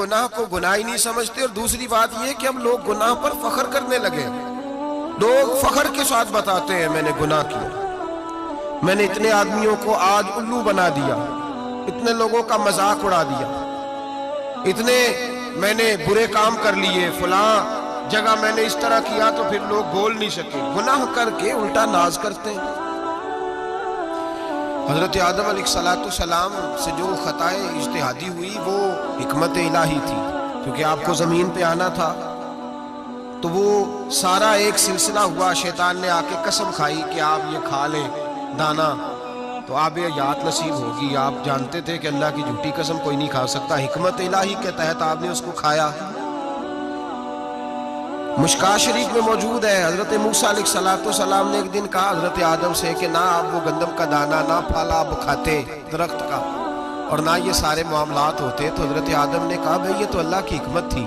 گناہ کو گناہ ہی نہیں سمجھتے، اور دوسری بات یہ کہ اب لوگ گناہ پر فخر کرنے لگے۔ لوگ فخر کے ساتھ بتاتے ہیں میں نے گناہ کیا، میں نے اتنے آدمیوں کو آج الو بنا دیا، اتنے لوگوں کا مذاق اڑا دیا، اتنے میں نے برے کام کر لیے، فلاں جگہ میں نے اس طرح کیا تو پھر لوگ بول نہیں سکے۔ گناہ کر کے الٹا ناز کرتے ہیں۔ حضرت آدم علیہ السلام سے جو خطائے اجتہادی ہوئی وہ حکمت الہی تھی، کیونکہ آپ کو زمین پہ آنا تھا، تو وہ سارا ایک سلسلہ ہوا۔ شیطان نے آ کے قسم کھائی کہ آپ یہ کھا لیں دانا تو آپ یہ حیات نصیب ہوگی۔ آپ جانتے تھے کہ اللہ کی جھوٹی قسم کوئی نہیں کھا سکتا، حکمت الہی کے تحت آپ نے اس کو کھایا۔ مشکاہ شریف میں موجود ہے، حضرت موسیٰ علیہ السلام نے ایک دن کہا حضرت آدم سے کہ نہ آپ وہ گندم کا دانہ نہ پھل آپ کھاتے درخت کا، اور نہ یہ سارے معاملات ہوتے، تو حضرت آدم نے کہا بھئی یہ تو اللہ کی حکمت تھی،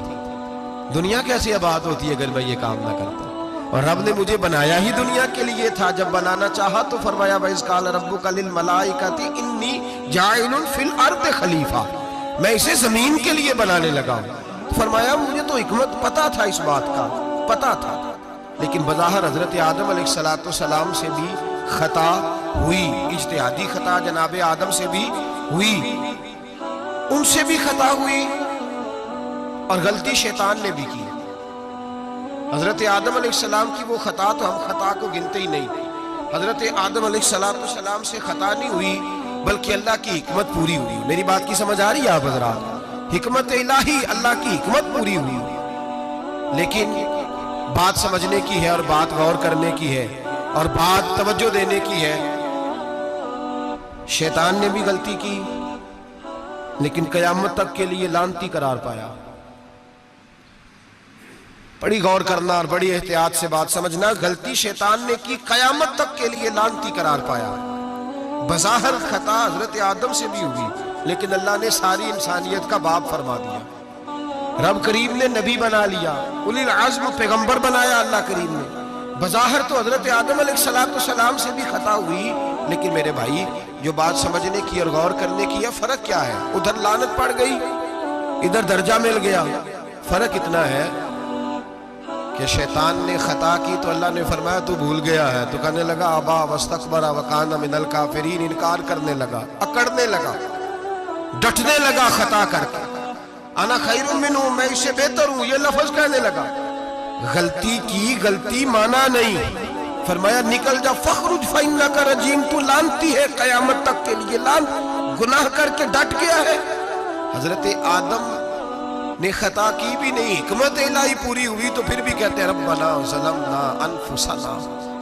دنیا کیسے آباد ہوتی ہے اگر میں یہ کام نہ کرتا، اور رب نے مجھے بنایا ہی دنیا کے لیے تھا۔ جب بنانا چاہا تو فرمایا وَإِذْ قَالَ رَبُّكَ لِلْمَلَائِكَةِ إِنِّي جَاعِلٌ فِي الْأَرْضِ خلیفہ، میں اسے زمین کے لیے بنانے لگا ہوں۔ فرمایا مجھے تو حکمت پتا تھا، اس بات کا پتا تھا، لیکن بظاہر حضرت آدم علیہ السلام سے بھی خطا ہوئی، اجتہادی خطا جناب آدم سے بھی ہوئی، ان سے بھی خطا ہوئی، اور غلطی شیطان نے بھی کی۔ حضرت آدم علیہ السلام کی وہ خطا تو ہم خطا کو گنتے ہی نہیں۔ حضرت آدم علیہ السلام سے خطا نہیں ہوئی بلکہ اللہ کی حکمت پوری ہوئی۔ میری بات کی سمجھ آ رہی ہے آپ حضرات؟ حکمت الہی، اللہ کی حکمت پوری ہوئی، لیکن بات سمجھنے کی ہے اور بات غور کرنے کی ہے اور بات توجہ دینے کی ہے۔ شیطان نے بھی غلطی کی لیکن قیامت تک کے لیے لعنتی قرار پایا۔ بڑی غور کرنا اور بڑی احتیاط سے بات سمجھنا، غلطی شیطان نے کی، قیامت تک کے لیے لعنتی قرار پایا۔ بظاہر خطا حضرت آدم سے بھی ہوئی لیکن اللہ نے ساری انسانیت کا باپ فرما دیا۔ رب کریم نے نبی بنا لیا، اولی العزم پیغمبر بنایا اللہ کریم نے۔ بظاہر تو حضرت آدم علیہ السلام سے بھی خطا ہوئی، لیکن میرے بھائی جو بات سمجھنے کی اور غور کرنے کی ہے، فرق کیا ہے؟ ادھر لعنت پڑ گئی، ادھر درجہ مل گیا۔ فرق اتنا ہے کہ شیطان نے خطا کی تو اللہ نے فرمایا تو بھول گیا ہے، تو کہنے لگا ابا واستکبر وکان من الکافرین، انکار کرنے لگا، اکڑنے لگا، ڈٹنے لگا خطا کر کے، انا خیر منہ، میں اس سے بہتر ہوں، یہ لفظ کہنے لگا۔ غلطی کی، غلطی مانا نہیں، فرمایا نکل جا فخرج فإنک رجیم، تو لعنتی ہے قیامت تک کے لیے، گناہ کر کے ڈٹ گیا ہے۔ حضرت آدم نے خطا کی بھی نہیں، حکمت الہی پوری ہوئی، تو پھر بھی کہتے ہیں ربنا ظلمنا انفسنا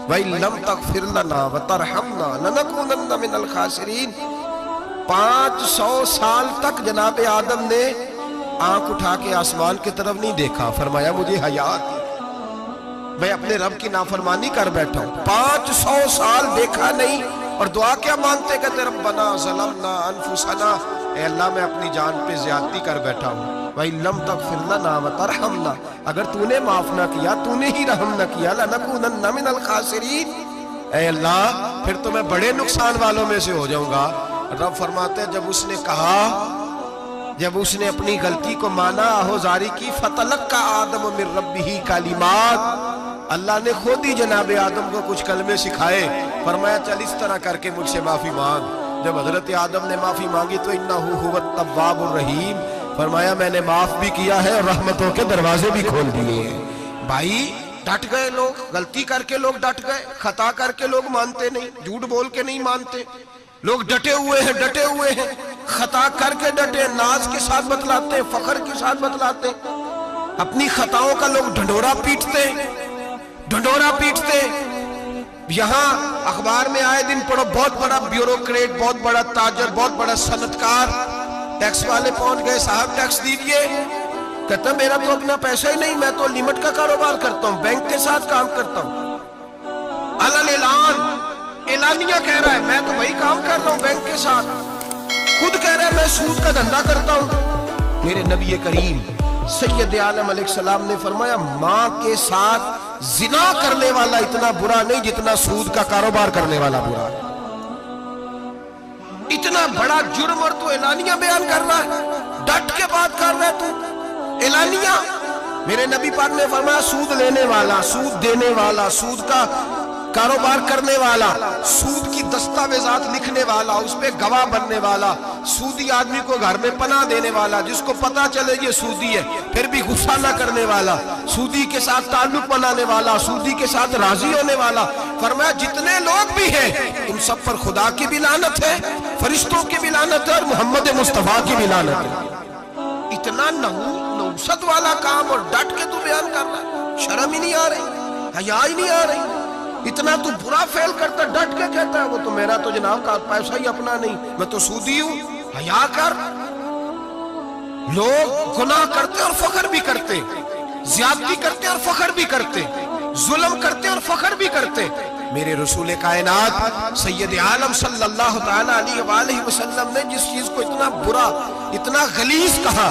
وَإِن لَمْ تَغْفِرْ لَنَا وَتَرْحَمْنَا لَنَكُونَنَّ مِنَ الْخَاسِرِينَ۔ 500 سال تک جناب آدم نے آنکھ اٹھا کے آسمان کی طرف نہیں دیکھا، فرمایا مجھے حیا آتی، میں اپنے رب کی نافرمانی کر بیٹھا ہوں۔ 500 سال دیکھا نہیں، اور دعا کیا مانگتے؟ کہتے ربنا ظلمنا انفسنا، اے اللہ میں اپنی جان پہ زیادتی کر بیٹھا ہوں، وَإِن لَمْ تَغْفِرْ لَنَا وَتَرْحَمْنَا، اگر تو نے معاف نہ کیا، تو نے ہی رحم نہ کیا، لَنَكُونَنَّ مِنَ الْخَاسِرِينَ، اے اللہ پھر تو میں بڑے نقصان والوں میں سے ہو جاؤں گا۔ رب فرماتے ہیں جب اس نے کہا، جب اس نے اپنی غلطی کو مانا، آہوزاری کی، فَتَلَقَّى آدَمُ مِن رَبِّهِ کَلِمَاتٍ، اللہ نے خود ہی جناب آدم کو کچھ کلمے سکھائے، فرمایا چل اس طرح کر کے مجھ سے معافی مانگ۔ جب حضرت آدم نے معافی مانگی تو اِنَّهُ هُوَ التَّوَّابُ الرَّحِيمُ، فرمایا میں نے معاف بھی کیا ہے اور رحمتوں کے دروازے بھی کھول دیے ہیں۔ بھائی ڈٹ گئے لوگ، غلطی کر کے لوگ ڈٹ گئے، خطا کر کے لوگ مانتے نہیں، جھوٹ بول کے نہیں مانتے، لوگ ڈٹے ہوئے ہیں، ڈٹے ہوئے ہیں، خطا کر کے ڈٹے، ناز کے ساتھ بتلاتے ہیں، فخر کے ساتھ بتلاتے ہیں، اپنی خطاؤں کا لوگ ڈھنڈورا پیٹتے، ڈھنڈورا پیٹتے۔ یہاں اخبار میں آئے دن پڑھو، بہت بڑا بیوروکریٹ، بہت بڑا تاجر، بہت بڑا صنعتکار، ٹیکس والے پہنچ گئے، صاحب ٹیکس دیجئے، کہتا میرا تو اپنا پیسہ ہی نہیں، میں تو لیمٹ کا کاروبار کرتا ہوں، بینک کے ساتھ کام کرتا ہوں، اعلان اعلانیہ کہہ رہا ہے میں تو وہی کام کر رہا ہوں بینک کے ساتھ، خود کہہ رہا ہے میں سود کا دھندا کرتا ہوں۔ میرے نبی کریم سید عالم علیہ السلام نے فرمایا ماں کے ساتھ زنا کرنے والا اتنا برا نہیں جتنا سود کا کاروبار کرنے والا برا ہے۔ اتنا بڑا جرم اور تو اعلانیہ بیان کر رہا ہے، ڈٹ کے بات کر رہا ہے تو۔ اعلانیہ میرے نبی پاک نے فرمایا سود لینے والا، سود دینے والا، سود کا کاروبار کرنے والا، سود کی دستاویزات لکھنے والا، اس پہ گواہ بننے والا، سودی آدمی کو گھر میں پناہ دینے والا، جس کو پتا چلے یہ سودی ہے پھر بھی غصہ نہ کرنے والا، سودی کے ساتھ تعلق بنانے والا، سودی کے ساتھ راضی ہونے والا، فرمایا جتنے لوگ بھی ہیں ان سب پر خدا کی بھی لعنت ہے، فرشتوں کی بھی لعنت ہے، اور محمد مصطفیٰ کی بھی لعنت ہے۔ اتنا نحوست والا کام اور ڈٹ کے تو بیان کر رہا ہے، شرم ہی نہیں آ رہی، حیا ہی نہیں آ رہی، اتنا تو برا فعل کرتا ڈٹ کے کہتا ہے وہ تو میرا تو جناب کا پیسہ ہی اپنا نہیں، میں تو سودی ہوں، حیا کر۔ لوگ گناہ کرتے اور فخر بھی کرتے، زیادتی کرتے اور فخر بھی کرتے، ظلم کرتے اور فخر بھی کرتے۔ میرے رسول کائنات سید عالم صلی اللہ تعالی علیہ وآلہ وسلم نے جس چیز کو اتنا برا، اتنا غلیظ کہا،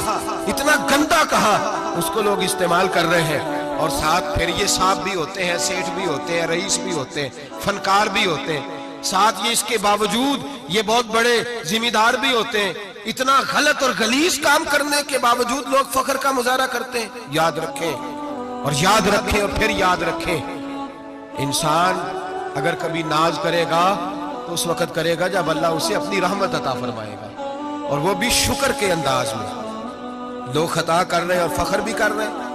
اتنا گندا کہا، اس کو لوگ استعمال کر رہے ہیں، اور ساتھ پھر یہ صاحب بھی ہوتے ہیں، سیٹھ بھی ہوتے ہیں، رئیس بھی ہوتے ہیں، فنکار بھی ہوتے ہیں، ساتھ یہ اس کے باوجود یہ بہت بڑے ذمہ دار بھی ہوتے ہیں۔ اتنا غلط اور غلیظ کام کرنے کے باوجود لوگ فخر کا مظاہرہ کرتے ہیں۔ یاد رکھیں اور یاد رکھیں اور پھر یاد رکھیں، انسان اگر کبھی ناز کرے گا تو اس وقت کرے گا جب اللہ اسے اپنی رحمت عطا فرمائے گا، اور وہ بھی شکر کے انداز میں۔ لوگ خطا کر رہے ہیں اور فخر بھی کر رہے ہیں،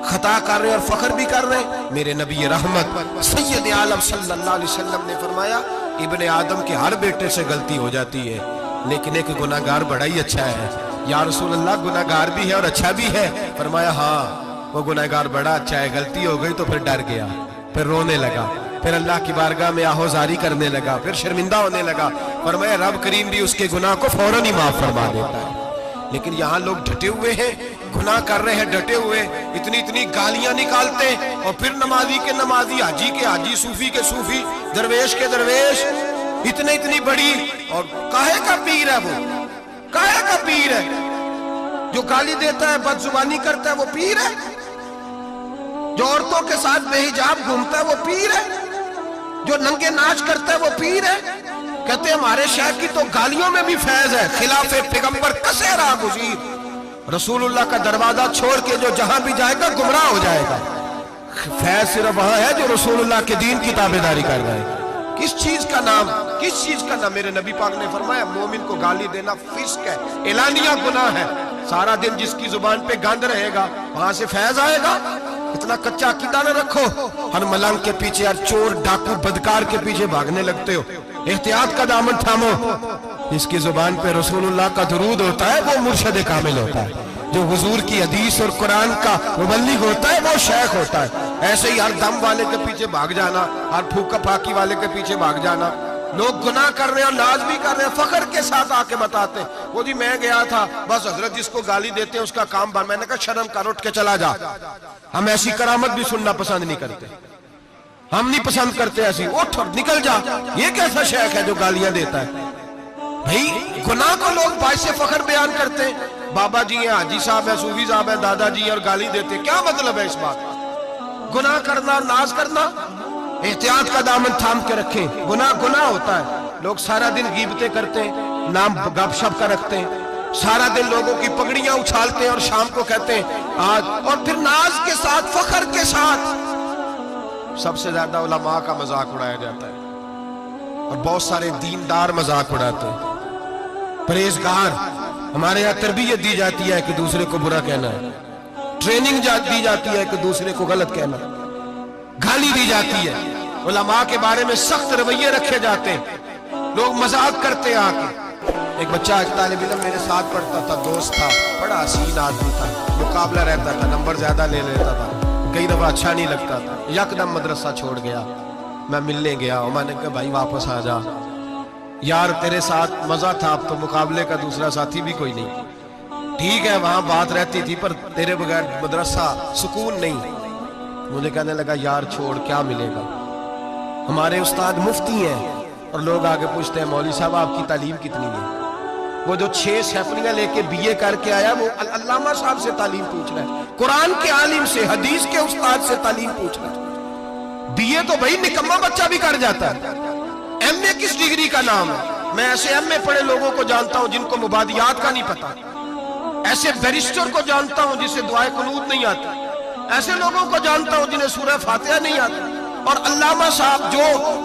خطا کر رہے ہیں اور فخر بھی کر رہے ہیں۔ میرے نبی رحمت سید عالم صلی اللہ علیہ وسلم نے فرمایا ابن آدم کے ہر بیٹے سے غلطی ہو جاتی ہے، لیکن ایک گناہگار بڑا ہی اچھا ہے۔ یا رسول اللہ گناہگار بھی ہے اور اچھا بھی ہے؟ فرمایا ہاں، وہ گناہگار بڑا اچھا ہے، غلطی ہو گئی تو پھر ڈر گیا، پھر رونے لگا، پھر اللہ کی بارگاہ میں آہوزاری کرنے لگا، پھر شرمندہ ہونے لگا۔ فرمایا رب کریم بھی اس کے گناہ کو فوراً ہی معاف فرما دیتا ہے۔ لیکن یہاں لوگ ڈٹے ہوئے ہیں، گناہ کر رہے ہیں ڈٹے ہوئے، اتنی گالیاں نکالتے ہیں، اور پھر نمازی کے نمازی، حاجی کے حاجی، صوفی کے صوفی، درویش کے درویش، اتنی بڑی، اور کاہے کا پیر ہے وہ؟ کاہے کا پیر ہے؟ جو گالی دیتا ہے، بد زبانی کرتا ہے، وہ پیر ہے؟ جو عورتوں کے ساتھ بے حجاب گھومتا ہے وہ پیر ہے؟ جو ننگے ناچ کرتا ہے وہ پیر ہے؟ کہتے ہیں ہمارے شیخ کی تو گالیوں میں بھی فیض ہے، خلاف پیغمبر کسے راہ گزیر، رسول اللہ کا دروازہ چھوڑ کے جو جہاں بھی جائے گا گمراہ ہو جائے گا۔ فیض صرف وہاں ہے جو رسول اللہ کے دین کی تابعداری کر رہا ہے۔ کس چیز کا نام، کس چیز کا نام؟ میرے نبی پاک نے فرمایا مومن کو گالی دینا فسق ہے، اعلانیہ گناہ ہے۔ سارا دن جس کی زبان پہ گند رہے گا وہاں سے فیض آئے گا؟ اتنا کچا عقیدہ نہ رکھو، ہر ملنگ کے پیچھے، ہر چور ڈاکو بدکار کے پیچھے بھاگنے لگتے ہو۔ احتیاط کا دامن تھامو، جس کی زبان پہ رسول اللہ کا درود ہوتا ہے وہ مرشد کامل ہوتا ہے، جو حضور کی حدیث اور قرآن کا مبلغ ہوتا ہے وہ شیخ ہوتا ہے۔ ایسے ہی ہر دم والے کے پیچھے بھاگ جانا، ہر پھوکا پھاکی والے کے پیچھے بھاگ جانا۔ لوگ گناہ کر رہے ہیں اور ناز بھی کر رہے ہیں، فخر کے ساتھ آ کے بتاتے ہیں وہ جی میں گیا تھا، بس حضرت جس کو گالی دیتے ہیں اس کا کام بن۔ میں نے کہا شرم کر، اٹھ کے چلا جا، ہم ایسی کرامت بھی سننا پسند نہیں کرتے، ہم نہیں پسند کرتے ایسی، اٹھ اور نکل جا۔ یہ کیسا شیخ ہے جو گالیاں دیتا ہے؟ بھائی گناہ کو لوگ باعث فخر بیان کرتے ہیں، بابا جی ہیں، حاجی صاحب ہیں، صوفی صاحب ہیں، دادا جی ہیں، اور گالی دیتے ہیں۔ کیا مطلب ہے اس بات؟ گناہ کرنا، ناز کرنا، احتیاط کا دامن تھام کے رکھیں۔ گناہ ہوتا ہے، لوگ سارا دن غیبتیں کرتے ہیں، نام گپ شپ کا رکھتے ہیں، سارا دن لوگوں کی پگڑیاں اچھالتے ہیں اور شام کو کہتے ہیں آج، اور پھر ناز کے ساتھ، فخر کے ساتھ۔ سب سے زیادہ علماء کا مذاق اڑایا جاتا ہے، اور بہت سارے دیندار مذاق اڑاتے ہیں، پرہیزگار۔ ہمارے یہاں تربیت دی جاتی ہے کہ دوسرے کو برا کہنا ہے، ٹریننگ دی جاتی ہے کہ دوسرے کو غلط کہنا، گالی دی جاتی ہے، علماء کے بارے میں سخت رویے رکھے جاتے ہیں، لوگ مذاق کرتے ہیں آ کے۔ ایک بچہ، ایک طالب علم میرے ساتھ پڑھتا تھا، دوست تھا، بڑا حسین آدمی تھا، مقابلہ رہتا تھا، نمبر زیادہ لے لیتا تھا، کئی دفعہ اچھا نہیں لگتا تھا، یکدم مدرسہ چھوڑ گیا۔ میں ملنے گیا اور میں نے کہا بھائی واپس آ جا یار، تیرے ساتھ مزہ تھا، اب تو مقابلے کا دوسرا ساتھی بھی کوئی نہیں، ٹھیک ہے وہاں بات رہتی تھی پر تیرے بغیر مدرسہ سکون نہیں۔ مجھے کہنے لگا یار چھوڑ، کیا ملے گا؟ ہمارے استاد مفتی ہیں اور لوگ آگے پوچھتے ہیں مولوی صاحب آپ کی تعلیم کتنی ہے؟ وہ جو 6 سیفلیاں لے کے BA کر کے آیا وہ علامہ صاحب سے تعلیم پوچھ رہا ہے، قرآن کے عالم سے، حدیث کے استاد سے تعلیم پوچھ رہا ہے۔ BA تو بھائی نکمہ بچہ بھی کر جاتا ہے، MA کس ڈگری کا نام ہے؟ میں ایسے MA پڑھے لوگوں کو جانتا ہوں جن کو مبادیات کا نہیں پتا، ایسے بیرسٹر کو جانتا ہوں جسے دعائے قنوت نہیں آتی، ایسے لوگوں کو جانتا ہوں جنہیں سورہ فاتحہ نہیں آتی، اور علامہ صاحب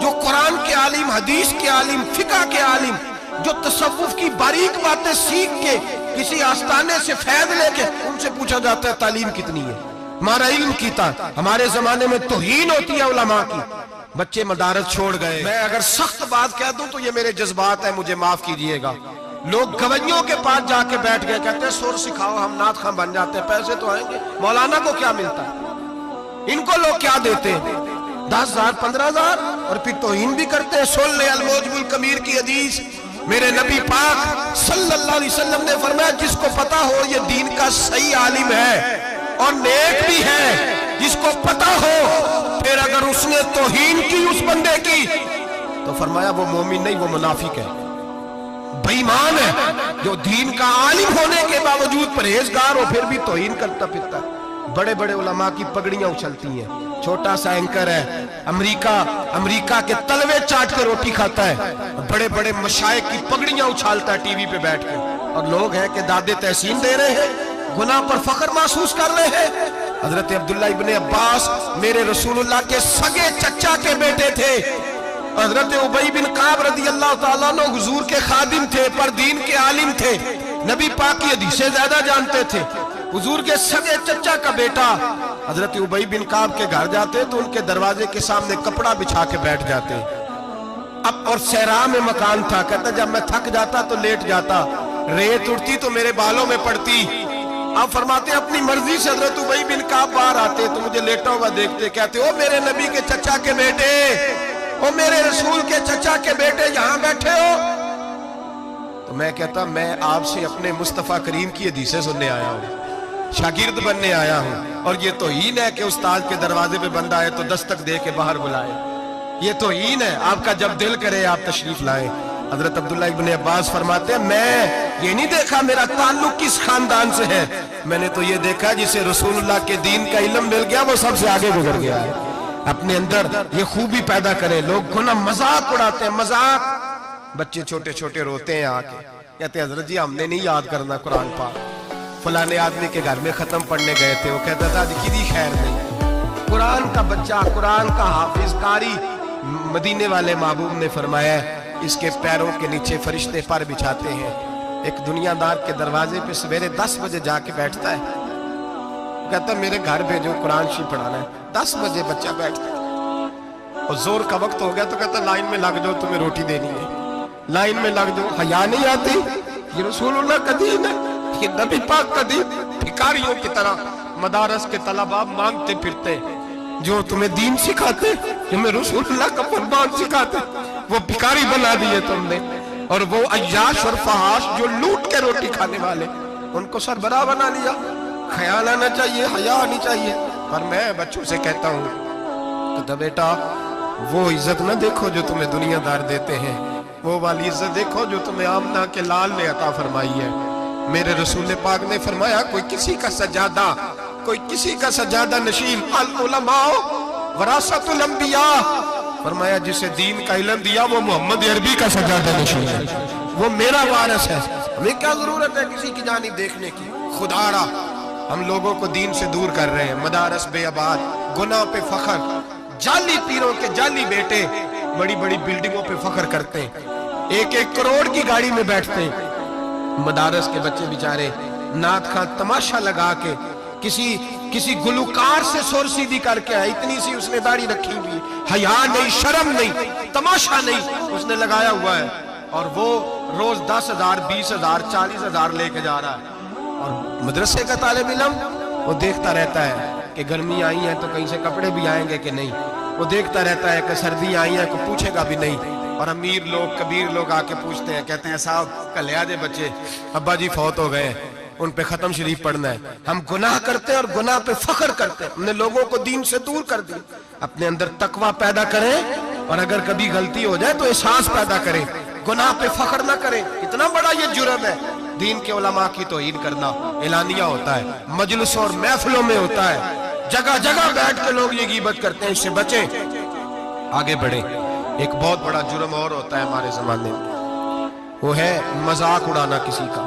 جو قرآن کے عالم، حدیث کے عالم، فقہ کے عالم، جو تصوف کی باریک باتیں سیکھ کے کسی آستانے سے فیض لے کے، ان سے پوچھا جاتا ہے تعلیم کتنی ہے، ہمارا علم کیتا۔ ہمارے زمانے میں توہین ہوتی ہے علماء کی، بچے مدارس چھوڑ گئے۔ میں اگر سخت بات کہہ دوں تو یہ میرے جذبات ہیں، مجھے معاف کیجئے گا۔ لوگ گویوں کے پاس جا کے بیٹھ گئے، کہتے ہیں سر سکھاؤ، ہم نعت خواں بن جاتے ہیں، پیسے تو آئیں گے۔ مولانا کو کیا ملتا ہے؟ ان کو لوگ کیا دیتے ہیں؟ 10,000 15,000، اور پھر توہین بھی کرتے ہیں۔ سن لے الموجب الکبیر کی حدیث، میرے نبی پاک صلی اللہ علیہ وسلم نے فرمایا جس کو پتا ہو یہ دین کا صحیح عالم ہے اور نیک بھی ہے، جس کو پتا ہو، پھر اگر اس نے توہین کی اس بندے کی تو فرمایا وہ مومن نہیں، وہ منافق ہے، بے ایمان ہے، جو دین کا عالم ہونے کے باوجود پرہیزگار ہو پھر بھی توہین کرتا پھرتا ہے۔ بڑے بڑے علماء کی پگڑیاں اچھلتی ہیں، چھوٹا سا اینکر ہے امریکہ کے تلوے چاٹ کے روٹی کھاتا ہے، بڑے بڑے مشائخ کی پگڑیاں اچھالتا ہے ٹی وی پہ بیٹھ کے، اور لوگ ہیں کہ دادے تحسین دے رہے ہیں، گناہ پر فخر محسوس کر رہے ہیں۔ حضرت عبداللہ ابن عباس میرے رسول اللہ کے سگے چچا کے بیٹے تھے۔ حضرت ابی بن کعب رضی اللہ تعالیٰ عنہ حضور کے خادم تھے، پر دین کے عالم تھے، نبی پاک کی حدیثیں زیادہ جانتے تھے۔ حضور کے سگے چچا کا بیٹا حضرت ابی بن کعب کے گھر جاتے تو ان کے دروازے کے سامنے کپڑا بچھا کے بیٹھ جاتے، اب اور صحرا میں مکان تھا، کہتا جب میں تھک جاتا تو لیٹ جاتا، ریت اڑتی تو میرے بالوں میں پڑتی۔ آپ فرماتے اپنی مرضی سے حضرت ابی بن کعب باہر آتے تو مجھے لیٹا ہوا دیکھتے، کہتے او میرے نبی کے چچا کے بیٹے، او میرے رسول کے چچا کے بیٹے یہاں بیٹھے ہو؟ تو میں کہتا میں آپ سے اپنے مصطفیٰ کریم کی حدیثیں سننے آیا ہوں، شاگرد بننے آیا ہوں، اور یہ توہین ہے کہ استاد کے دروازے پہ بندہ ہے تو دستک دے کے باہر بلائے، یہ توہین ہے۔ آپ کا جب دل کرے آپ تشریف لائیں۔ حضرت عبداللہ ابن عباس فرماتے ہیں میں یہ نہیں دیکھا میرا تعلق کس خاندان سے ہے، میں نے تو یہ دیکھا جسے رسول اللہ کے دین کا علم مل گیا وہ سب سے آگے گزر گیا ہے، اپنے اندر یہ خوبی پیدا کرے۔ لوگ گناہ مذاق اڑاتے ہیں، مذاق، بچے چھوٹے چھوٹے روتے ہیں آ کے، کہتے ہیں حضرت جی ہم نے نہیں یاد کرنا قرآن پاک، فلانے آدمی کے گھر میں ختم پڑھنے گئے تھے، وہ کہتا تھا کدی خیر نہیں، قرآن کا بچہ، قرآن کا حافظ قاری۔ مدینے والے محبوب نے فرمایا اس کے پیروں کے نیچے فرشتے پر بچھاتے ہیں۔ ایک دنیا دار کے دروازے پہ سویرے 10 بجے جا کے بیٹھتا ہے، کہتا میرے گھر بھیجو قرآن شریف پڑھانا ہے، 10 بجے بچہ بیٹھتا ہے، اور زور کا وقت ہو گیا تو کہتا لائن میں لگ جاؤ تمہیں روٹی دینی ہے، لائن میں لگ جاؤ۔ حیا نہیں آتی؟ یہ رسول اللہ کا دین ہے، یہ نبی پاک کا دین۔ بھکاریوں کی طرح مدارس کے طلباء مانگتے پھرتے، جو تمہیں دین سکھاتے، تمہیں رسول اللہ کا فرمان سکھاتے، وہ بھکاری بنا دیے تم نے، اور وہ عیاش اور فحاش جو لوٹ کے روٹی کھانے والے ان کو سربراہ بنا لیا۔ خیال آنا چاہیے، حیا آنی چاہیے۔ پر میں بچوں سے کہتا ہوں کہ بیٹا وہ عزت نہ دیکھو جو تمہیں دنیا دار دیتے ہیں، وہ والی عزت دیکھو جو تمہیں آمنہ کے لال نے عطا فرمائی ہے۔ میرے رسول پاک نے فرمایا کوئی کسی کا سجادہ نشین، العلماء وراثت الانبیاء، فرمایا جسے دین کا علم دیا وہ محمد عربی کا سجادہ نشین ہے، وہ میرا وارث ہے۔ ہمیں کیا ضرورت ہے کسی کی جانب دیکھنے کی؟ خدا را ہم لوگوں کو دین سے دور کر رہے ہیں، مدارس بے آباد، گناہ پہ فخر، جعلی پیروں کے جعلی بیٹے بڑی بڑی بلڈنگوں پہ فخر کرتے ہیں، 1-1 کروڑ کی گاڑی میں بیٹھتے ہیں۔ مدارس کے بچے بیچارے نعت خواں تماشا لگا کے کسی گلوکار سے سر سیدھی کر کے آئے، اتنی سی اس نے داڑھی رکھی ہوئی، حیا نہیں، شرم نہیں، تماشا نہیں، اس نے لگایا ہوا ہے، اور وہ روز 10,000 20,000 40,000 لے کے جا رہا ہے۔ اور مدرسے کا طالب علم وہ دیکھتا رہتا ہے کہ گرمی آئی ہے تو کہیں سے کپڑے بھی آئیں گے کہ نہیں، وہ دیکھتا رہتا ہے کہ سردی آئی ہے کوئی پوچھے گا بھی نہیں، اور امیر لوگ کبیر لوگ آ کے پوچھتے ہیں، کہتے ہیں صاحب کل لے آجے بچے، ابا جی فوت ہو گئے، ان پہ ختم شریف پڑھنا ہے۔ ہم گناہ کرتے ہیں اور گناہ پہ فخر کرتے ہیں، ہم نے لوگوں کو دین سے دور کر دیا۔ اپنے اندر تقوی پیدا کریں، اور اگر کبھی غلطی ہو جائے تو احساس پیدا کریں، گناہ پہ فخر نہ کریں۔ اتنا بڑا یہ جرم ہے دین کے علماء کی توہین کرنا، اعلانیہ ہوتا ہے، مجلسوں اور محفلوں میں ہوتا ہے، جگہ جگہ بیٹھ کے لوگ یہ غیبت کرتے ہیں، اس سے بچیں، آگے بڑھیں۔ ایک بہت بڑا جرم اور ہوتا ہے ہمارے زمانے میں، وہ ہے مذاق اڑانا کسی کا۔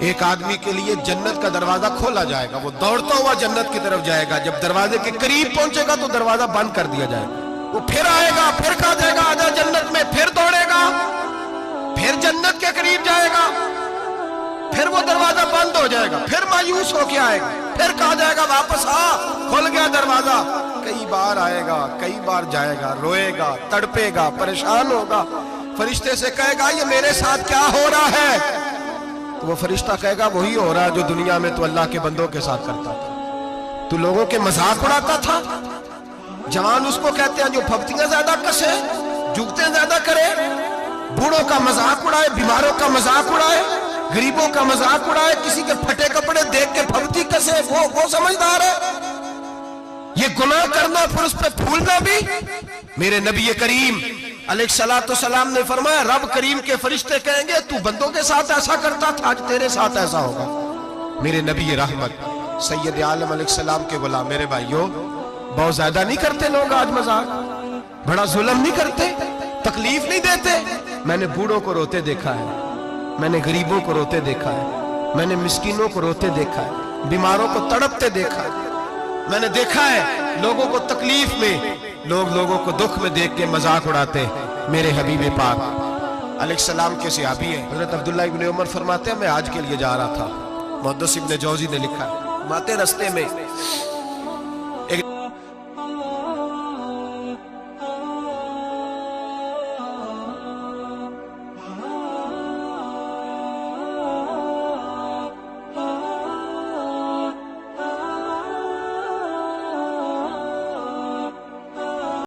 ایک آدمی کے لیے جنت کا دروازہ کھولا جائے گا، وہ دوڑتا ہوا جنت کی طرف جائے گا، جب دروازے کے قریب پہنچے گا تو دروازہ بند کر دیا جائے گا، وہ پھر آئے گا، پھر کہا جائے گا آجا جنت میں، پھر دوڑے گا، پھر جنت کے قریب جائے گا، پھر وہ دروازہ بند ہو جائے گا، پھر مایوس ہو کے آئے گا، پھر کہا جائے گا واپس آ، کھل گیا دروازہ، کئی بار آئے گا، کئی بار جائے گا، روئے گا، تڑپے گا، پریشان ہوگا، فرشتے سے کہے گا یہ میرے ساتھ کیا ہو رہا ہے؟ تو وہ فرشتہ کہے گا وہی ہو رہا ہے جو دنیا میں تو اللہ کے بندوں کے ساتھ کرتا تھا، تو لوگوں کے مذاق اڑاتا تھا۔ جوان اس کو کہتے ہیں جو پھپتیاں زیادہ کسے، جگتیں زیادہ کرے، بوڑھوں کا مذاق اڑائے، بیماروں کا مذاق اڑائے، غریبوں کا مذاق اڑائے، کسی کے پھٹے کپڑے دیکھ کے پھپتی کسے، وہ سمجھدار ہے؟ یہ گناہ کرنا پھر اس پہ پھولنا بھی؟ میرے نبی کریم علیہ السلام نے فرمایا رب کریم کے فرشتے کہیں گے تو بندوں کے ساتھ ایسا کرتا تھا، آج تیرے ساتھ ایسا ہوگا۔ میرے نبی رحمت سید عالم علیہ السلام کے غلام، میرے بھائیوں بہت زیادہ نہیں کرتے لوگ آج مذاق؟ بڑا ظلم نہیں کرتے؟ تکلیف نہیں دیتے؟ میں نے بوڑھوں کو روتے دیکھا ہے، میں نے غریبوں کو روتے دیکھا ہے، میں نے مسکینوں کو روتے دیکھا ہے، بیماروں کو تڑپتے دیکھا ہے، میں نے دیکھا ہے لوگوں کو تکلیف میں، لوگوں کو دکھ میں دیکھ کے مذاق اڑاتے۔ میرے حبیب پاک علیہ السلام کے صحابی ہیں حضرت عبداللہ ابن عمر فرماتے ہیں میں حج کے لیے جا رہا تھا، محدث ابن جوزی نے لکھا ہے، ماتے رستے میں